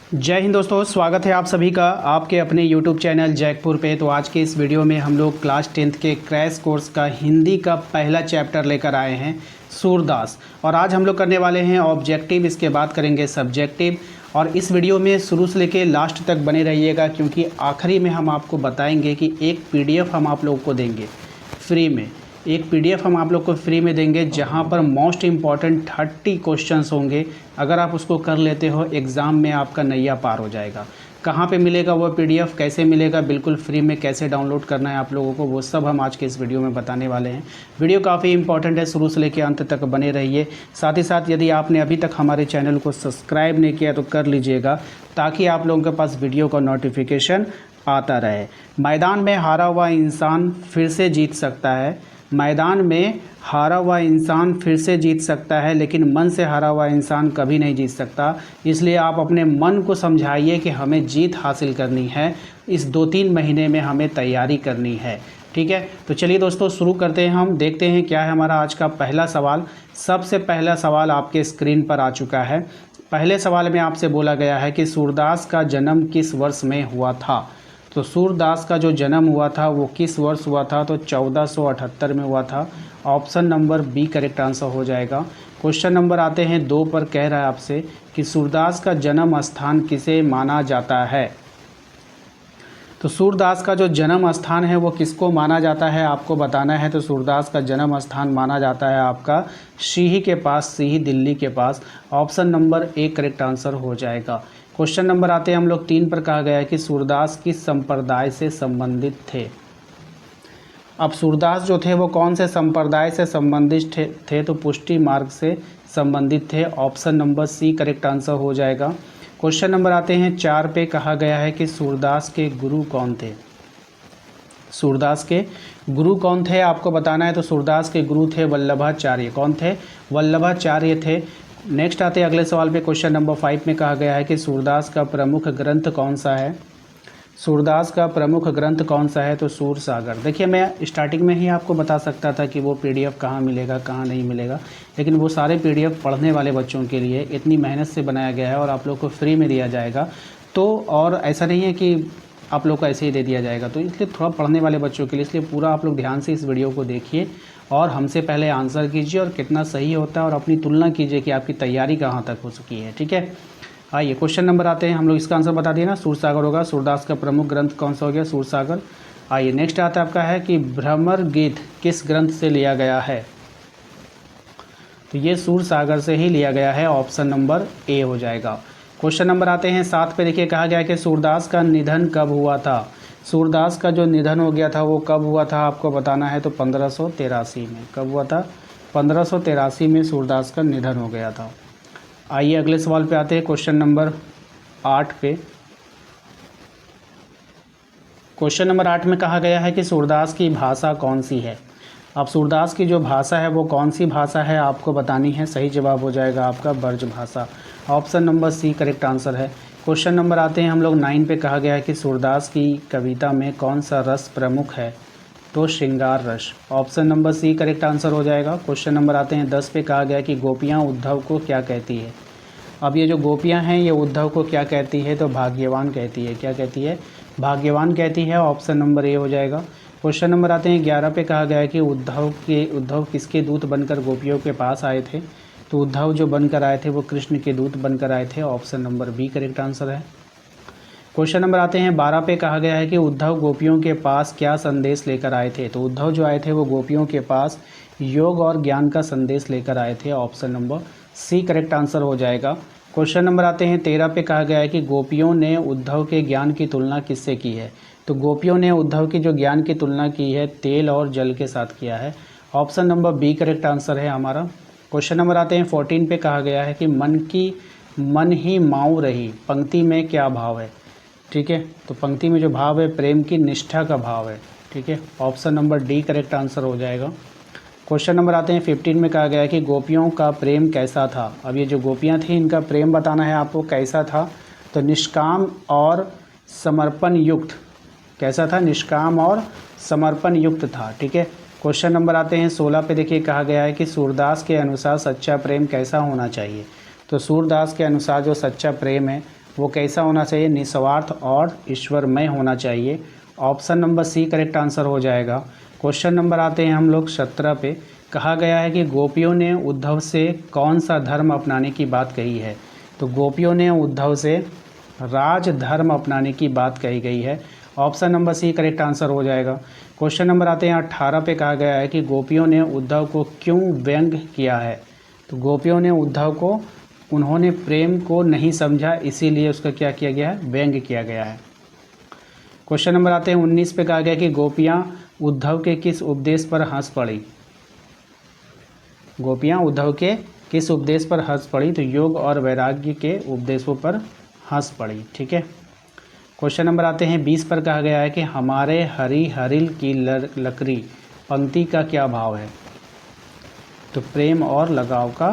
जय हिंद दोस्तों, स्वागत है आप सभी का आपके अपने YouTube चैनल जैकपुर पे। तो आज के इस वीडियो में हम लोग क्लास 10th के क्रैश कोर्स का हिंदी का पहला चैप्टर लेकर आए हैं सूरदास। और आज हम लोग करने वाले हैं ऑब्जेक्टिव, इसके बाद करेंगे सब्जेक्टिव। और इस वीडियो में शुरू से लेकर लास्ट तक बने रहिएगा, क्योंकि आखिरी में हम आपको बताएंगे कि एक PDF हम आप लोगों को देंगे फ्री में। एक PDF हम आप लोग को फ्री में देंगे, जहां पर मोस्ट इम्पॉर्टेंट 30 क्वेश्चंस होंगे। अगर आप उसको कर लेते हो, एग्ज़ाम में आपका नैया पार हो जाएगा। कहाँ पे मिलेगा वो PDF, कैसे मिलेगा, बिल्कुल फ्री में कैसे डाउनलोड करना है आप लोगों को, वो सब हम आज के इस वीडियो में बताने वाले हैं। वीडियो काफ़ी इंपॉर्टेंट है, शुरू से लेकर अंत तक बने रहिए। साथ ही साथ यदि आपने अभी तक हमारे चैनल को सब्सक्राइब नहीं किया तो कर लीजिएगा, ताकि आप लोगों के पास वीडियो का नोटिफिकेशन आता रहे। मैदान में हारा हुआ इंसान फिर से जीत सकता है। मैदान में हारा हुआ इंसान फिर से जीत सकता है, लेकिन मन से हारा हुआ इंसान कभी नहीं जीत सकता। इसलिए आप अपने मन को समझाइए कि हमें जीत हासिल करनी है। इस 2-3 महीने में हमें तैयारी करनी है, ठीक है। तो चलिए दोस्तों, शुरू करते हैं। हम देखते हैं क्या है हमारा आज का पहला सवाल। सबसे पहला सवाल आपके स्क्रीन पर आ चुका है। पहले सवाल में आपसे बोला गया है कि सूरदास का जन्म किस वर्ष में हुआ था। तो सूरदास का जो जन्म हुआ था वो किस वर्ष हुआ था, तो 1478 में हुआ था। Option number B correct answer हो जाएगा। क्वेश्चन नंबर आते हैं 2 पर। कह रहा है आपसे कि सूरदास का जन्म स्थान किसे माना जाता है। तो सूरदास का जो जन्म स्थान है वो किसको माना जाता है, आपको बताना है। तो सूरदास का जन्म स्थान माना जाता है आपका सीही के पास, सीही दिल्ली के पास। Option number A correct answer हो जाएगा। क्वेश्चन नंबर आते हैं हम लोग 3 पर। कहा गया है कि सूरदास किस संप्रदाय से संबंधित थे। अब सूरदास जो थे वो कौन से संप्रदाय से संबंधित थे, तो पुष्टि मार्ग से संबंधित थे। Option number C correct answer हो जाएगा। क्वेश्चन नंबर आते हैं 4 पे। कहा गया है कि सूरदास के गुरु कौन थे। सूरदास के गुरु कौन थे आपको बताना है। तो सूरदास के गुरु थे वल्लभाचार्य। कौन थे? वल्लभाचार्य थे। नेक्स्ट आते हैं अगले सवाल पे। क्वेश्चन नंबर 5 में कहा गया है कि सूरदास का प्रमुख ग्रंथ कौन सा है। सूरदास का प्रमुख ग्रंथ कौन सा है, तो सूरसागर। देखिए, मैं स्टार्टिंग में ही आपको बता सकता था कि वो PDF कहाँ मिलेगा, कहाँ नहीं मिलेगा, लेकिन वो सारे PDF पढ़ने वाले बच्चों के लिए इतनी मेहनत से बनाया गया है और आप लोग को फ्री में दिया जाएगा। तो और ऐसा नहीं है कि आप लोग को ऐसे ही दे दिया जाएगा, तो इसलिए थोड़ा पढ़ने वाले बच्चों के लिए, इसलिए पूरा आप लोग ध्यान से इस वीडियो को देखिए और हमसे पहले आंसर कीजिए और कितना सही होता है और अपनी तुलना कीजिए कि आपकी तैयारी कहाँ तक हो चुकी है, ठीक है। आइए क्वेश्चन नंबर आते हैं। हम लोग इसका आंसर बता दिए ना, सूरसागर होगा। सूरदास का प्रमुख ग्रंथ कौन सा हो गया, सूरसागर। आइए नेक्स्ट आता है आपका है कि भ्रमर गीत किस ग्रंथ से लिया गया है। तो ये सूरसागर से ही लिया गया है। ऑप्शन नंबर ए हो जाएगा। क्वेश्चन नंबर आते हैं 7 पे। देखिए, कहा गया है कि सूरदास का निधन कब हुआ था। सूरदास का जो निधन हो गया था वो कब हुआ था, आपको बताना है। तो 1583 में। कब हुआ था? 1583 में सूरदास का निधन हो गया था। आइए अगले सवाल पे आते हैं। क्वेश्चन नंबर 8 पे। क्वेश्चन नंबर 8 में कहा गया है कि सूरदास की भाषा कौन सी है। अब सूरदास की जो भाषा है वो कौन सी भाषा है, आपको बतानी है। सही जवाब हो जाएगा आपका Braj Bhasha. Option number C correct answer है। क्वेश्चन नंबर आते हैं हम लोग 9 पे। कहा गया है कि सूरदास की कविता में कौन सा रस प्रमुख है, तो श्रृंगार रस। Option number C correct answer हो जाएगा। क्वेश्चन नंबर आते हैं 10 पे। कहा गया कि गोपियाँ उद्धव को क्या कहती है। अब ये जो गोपियाँ हैं ये उद्धव को क्या कहती है, तो भाग्यवान कहती है। क्या कहती है? भाग्यवान कहती है। ऑप्शन नंबर ए हो जाएगा। क्वेश्चन नंबर आते हैं 11 पे। कहा गया है कि उद्धव किसके दूत बनकर गोपियों के पास आए थे। तो उद्धव जो बनकर आए थे वो कृष्ण के दूत बनकर आए थे। Option number B correct answer है। क्वेश्चन नंबर आते हैं 12 पे। कहा गया है कि उद्धव गोपियों के पास क्या संदेश लेकर आए थे। तो उद्धव जो आए थे वो गोपियों के पास योग और ज्ञान का संदेश लेकर आए थे। Option number C correct answer हो जाएगा। क्वेश्चन नंबर आते हैं 13 पे। कहा गया है कि गोपियों ने उद्धव के ज्ञान की तुलना किससे की है। तो गोपियों ने उद्धव की जो ज्ञान की तुलना की है तेल और जल के साथ किया है। Option number B correct answer है हमारा। क्वेश्चन नंबर आते हैं 14 पे। कहा गया है कि मन ही माऊ रही पंक्ति में क्या भाव है। ठीक है, तो पंक्ति में जो भाव है प्रेम की निष्ठा का भाव है, ठीक है। Option number D correct answer हो जाएगा। क्वेश्चन नंबर आते हैं 15 में। कहा गया है कि गोपियों का प्रेम कैसा था। अब ये जो गोपियाँ थी इनका प्रेम बताना है आपको कैसा था। तो निष्काम और समर्पण युक्त। कैसा था? निष्काम और समर्पण युक्त था, ठीक है। क्वेश्चन नंबर आते हैं 16 पे। देखिए, कहा गया है कि सूरदास के अनुसार सच्चा प्रेम कैसा होना चाहिए। तो सूरदास के अनुसार जो सच्चा प्रेम है वो कैसा होना चाहिए? निस्वार्थ और ईश्वरमय होना चाहिए। Option number C correct answer हो जाएगा। क्वेश्चन नंबर आते हैं हम लोग 17 पे। कहा गया है कि गोपियों ने उद्धव से कौन सा धर्म अपनाने की बात कही है? तो गोपियों ने उद्धव से राज धर्म अपनाने की बात कही गई है। Option number C correct answer हो जाएगा। क्वेश्चन नंबर आते हैं 18 पे। कहा गया है कि गोपियों ने उद्धव को क्यों व्यंग किया है? तो गोपियों ने उद्धव को, उन्होंने प्रेम को नहीं समझा, इसीलिए उसका क्या किया गया है? व्यंग किया गया है। क्वेश्चन नंबर आते हैं 19 पे। कहा गया कि गोपियाँ उद्धव के किस उपदेश पर हंस पड़ी? गोपियाँ उद्धव के किस उपदेश पर हंस पड़ी? तो योग और वैराग्य के उपदेशों पर हंस पड़ी। ठीक है। क्वेश्चन नंबर आते हैं 20 पर। कहा गया है कि हमारे हरी हरिल की लकड़ी पंक्ति का क्या भाव है? तो प्रेम और लगाव का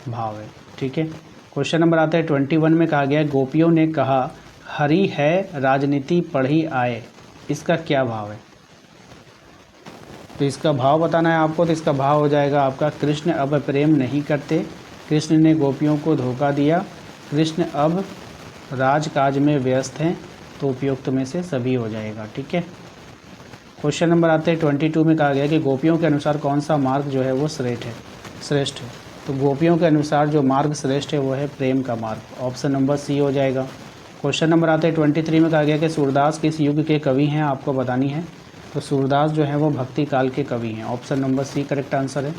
भाव है। ठीक है। क्वेश्चन नंबर आता है 21 में। कहा गया है गोपियों ने कहा हरी है राजनीति पढ़ी आए, इसका क्या भाव है? तो इसका भाव बताना है आपको। तो इसका भाव हो जाएगा आपका कृष्ण अब प्रेम नहीं करते, कृष्ण ने गोपियों को धोखा दिया, कृष्ण अब राजकाज में व्यस्त हैं। तो उपयुक्त में से सभी हो जाएगा। ठीक है। क्वेश्चन नंबर आते हैं 22 में। कहा गया कि गोपियों के अनुसार कौन सा मार्ग जो है वो श्रेष्ठ है? तो गोपियों के अनुसार जो मार्ग श्रेष्ठ है वो है प्रेम का मार्ग। ऑप्शन नंबर सी हो जाएगा। क्वेश्चन नंबर आते हैं 23 में। कहा गया कि सूरदास किस युग के कवि हैं? आपको बतानी है। तो सूरदास जो है वो भक्ति काल के कवि हैं। Option number C correct answer है।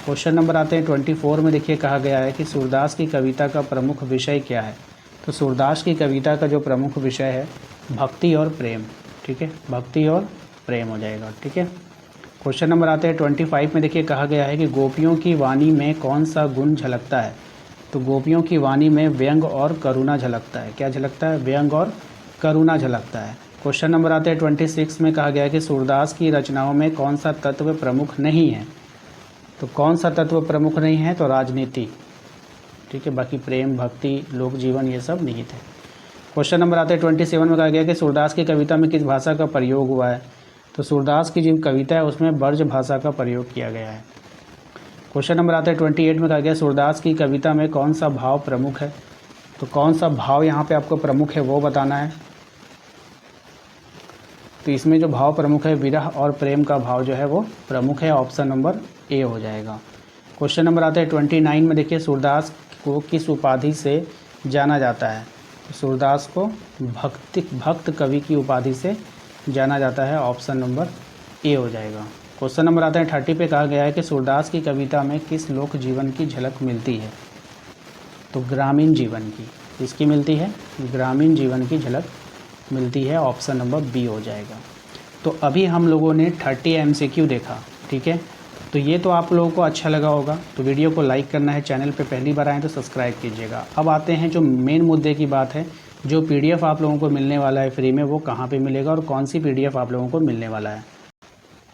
क्वेश्चन नंबर आते हैं 24 में। देखिए कहा गया है कि सूरदास की कविता का प्रमुख विषय क्या है? तो सूरदास की कविता का जो प्रमुख विषय है भक्ति और प्रेम। ठीक है, भक्ति और प्रेम हो जाएगा। ठीक है। क्वेश्चन नंबर आते हैं 25 में। देखिए कहा गया है कि गोपियों की वाणी में कौन सा गुण झलकता है? तो गोपियों की वाणी में व्यंग और करुणा झलकता है। क्या झलकता है? व्यंग और करुणा झलकता है। क्वेश्चन नंबर आते हैं 26 में। कहा गया है कि सूरदास की रचनाओं में कौन सा तत्व प्रमुख नहीं है? तो कौन सा तत्व प्रमुख नहीं है? तो राजनीति। ठीक है, बाकी प्रेम, भक्ति, लोक जीवन ये सब निहित है। क्वेश्चन नंबर आते हैं 27 में। कहा गया कि सूरदास की कविता में किस भाषा का प्रयोग हुआ है? तो सूरदास की जो कविता है उसमें ब्रज भाषा का प्रयोग किया गया है। क्वेश्चन नंबर आता है 28 में। कहा गया सूरदास की कविता में कौन सा भाव प्रमुख है? तो कौन सा भाव यहाँ पे आपको प्रमुख है वो बताना है। तो इसमें जो भाव प्रमुख है विरह और प्रेम का भाव जो है वो प्रमुख है। ऑप्शन नंबर ए हो जाएगा। क्वेश्चन नंबर आता है 29 में। देखिए सूरदास को किस उपाधि से जाना जाता है? तो सूरदास को भक्त कवि की उपाधि से जाना जाता है। ऑप्शन नंबर ए हो जाएगा। क्वेश्चन नंबर आता है 30 पे। कहा गया है कि सूरदास की कविता में किस लोक जीवन की झलक मिलती है? तो ग्रामीण जीवन की। इसकी मिलती है ग्रामीण जीवन की झलक मिलती है। ऑप्शन नंबर बी हो जाएगा। तो अभी हम लोगों ने 30 MCQ देखा। ठीक है, तो ये तो आप लोगों को अच्छा लगा होगा। तो वीडियो को लाइक करना है, चैनल पे पहली बार आए तो सब्सक्राइब कीजिएगा। अब आते हैं जो मेन मुद्दे की बात है। जो PDF आप लोगों को मिलने वाला है फ्री में, वो कहाँ पे मिलेगा और कौन सी PDF आप लोगों को मिलने वाला है।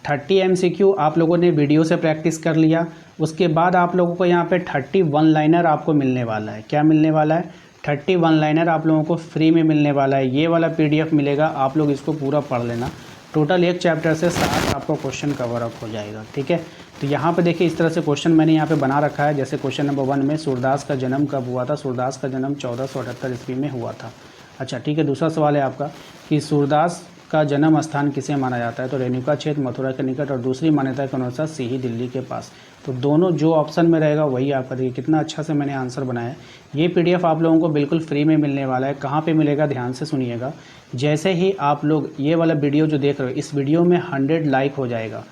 30 MCQ आप लोगों ने वीडियो से प्रैक्टिस कर लिया। उसके बाद आप लोगों को यहाँ पे 30 वन लाइनर आपको मिलने वाला है। क्या मिलने वाला है? 30 वन लाइनर आप लोगों को फ्री में मिलने वाला है। ये वाला PDF मिलेगा, आप लोग इसको पूरा पढ़ लेना। टोटल एक चैप्टर से 60 आपका क्वेश्चन कवर अप हो जाएगा। ठीक है, तो यहाँ पे देखिए इस तरह से क्वेश्चन मैंने यहाँ पे बना रखा है। जैसे क्वेश्चन नंबर 1 में सूरदास का जन्म कब हुआ था? सूरदास का जन्म 1478 ईस्वी में हुआ था। अच्छा ठीक है, दूसरा सवाल है आपका कि सूरदास का जन्म स्थान किसे माना जाता है? तो रेणुका क्षेत्र मथुरा के निकट, और दूसरी मान्यता के अनुसार सीही दिल्ली के पास। तो दोनों जो ऑप्शन में रहेगा वही आपका। देखिए कितना अच्छा से मैंने आंसर बनाया है। ये PDF आप लोगों को बिल्कुल फ्री में मिलने वाला है। कहाँ पे मिलेगा? ध्यान से सुनिएगा। जैसे ही आप लोग ये वाला वीडियो जो देख रहे हो, इस वीडियो में 100 लाइक हो जाएगा।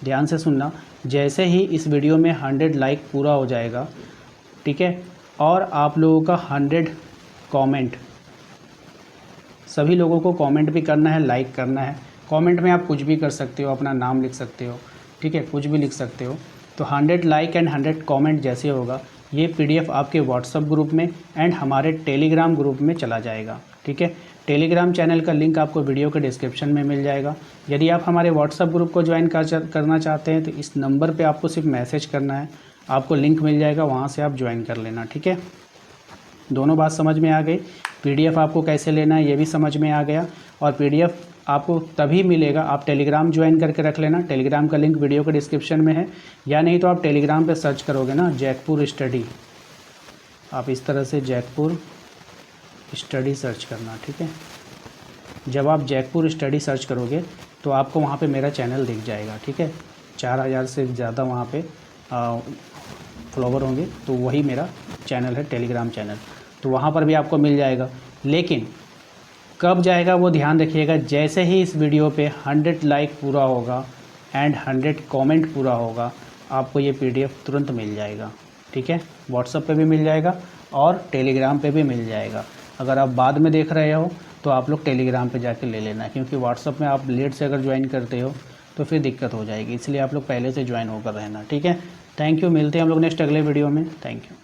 ध्यान से सुनना, जैसे ही इस वीडियो में 100 लाइक पूरा हो जाएगा, ठीक है, और आप लोगों का 100 कमेंट, सभी लोगों को कमेंट भी करना है, लाइक करना है। कमेंट में आप कुछ भी कर सकते हो, अपना नाम लिख सकते हो, ठीक है, कुछ भी लिख सकते हो। तो 100 लाइक एंड 100 कमेंट जैसे होगा, ये PDF आपके व्हाट्सएप ग्रुप में एंड हमारे टेलीग्राम ग्रुप में चला जाएगा। ठीक है, टेलीग्राम चैनल का लिंक आपको वीडियो के डिस्क्रिप्शन में मिल जाएगा। यदि आप हमारे व्हाट्सएप ग्रुप को ज्वाइन करना चाहते हैं तो इस नंबर पे आपको सिर्फ मैसेज करना है, आपको लिंक मिल जाएगा, वहाँ से आप ज्वाइन कर लेना। ठीक है, दोनों बात समझ में आ गई। PDF आपको कैसे लेना है ये भी समझ में आ गया। और PDF आपको तभी मिलेगा, आप टेलीग्राम ज्वाइन करके रख लेना। टेलीग्राम का लिंक वीडियो के डिस्क्रिप्शन में है, या नहीं तो आप टेलीग्राम पे सर्च करोगे ना जैकपुर स्टडी, आप इस तरह से जैकपुर स्टडी सर्च करना, ठीक है। जब आप जैकपुर स्टडी सर्च करोगे तो आपको वहाँ पे मेरा चैनल दिख जाएगा, ठीक है। 4000 से ज़्यादा वहाँ पे फॉलोवर होंगे, तो वही मेरा चैनल है, टेलीग्राम चैनल। तो वहाँ पर भी आपको मिल जाएगा। लेकिन कब जाएगा वो ध्यान रखिएगा, जैसे ही इस वीडियो पे 100 लाइक पूरा होगा एंड 100 कमेंट पूरा होगा, आपको ये PDF तुरंत मिल जाएगा, ठीक है। व्हाट्सएप पे भी मिल जाएगा और टेलीग्राम पे भी मिल जाएगा। अगर आप बाद में देख रहे हो तो आप लोग टेलीग्राम पे जाके ले लेना, क्योंकि व्हाट्सएप में आप लेट से अगर ज्वाइन करते हो तो फिर दिक्कत हो जाएगी, इसलिए आप लोग पहले से ज्वाइन होकर रहना, ठीक है। थैंक यू, मिलते हैं हम लोग नेक्स्ट अगले वीडियो में। Thank you.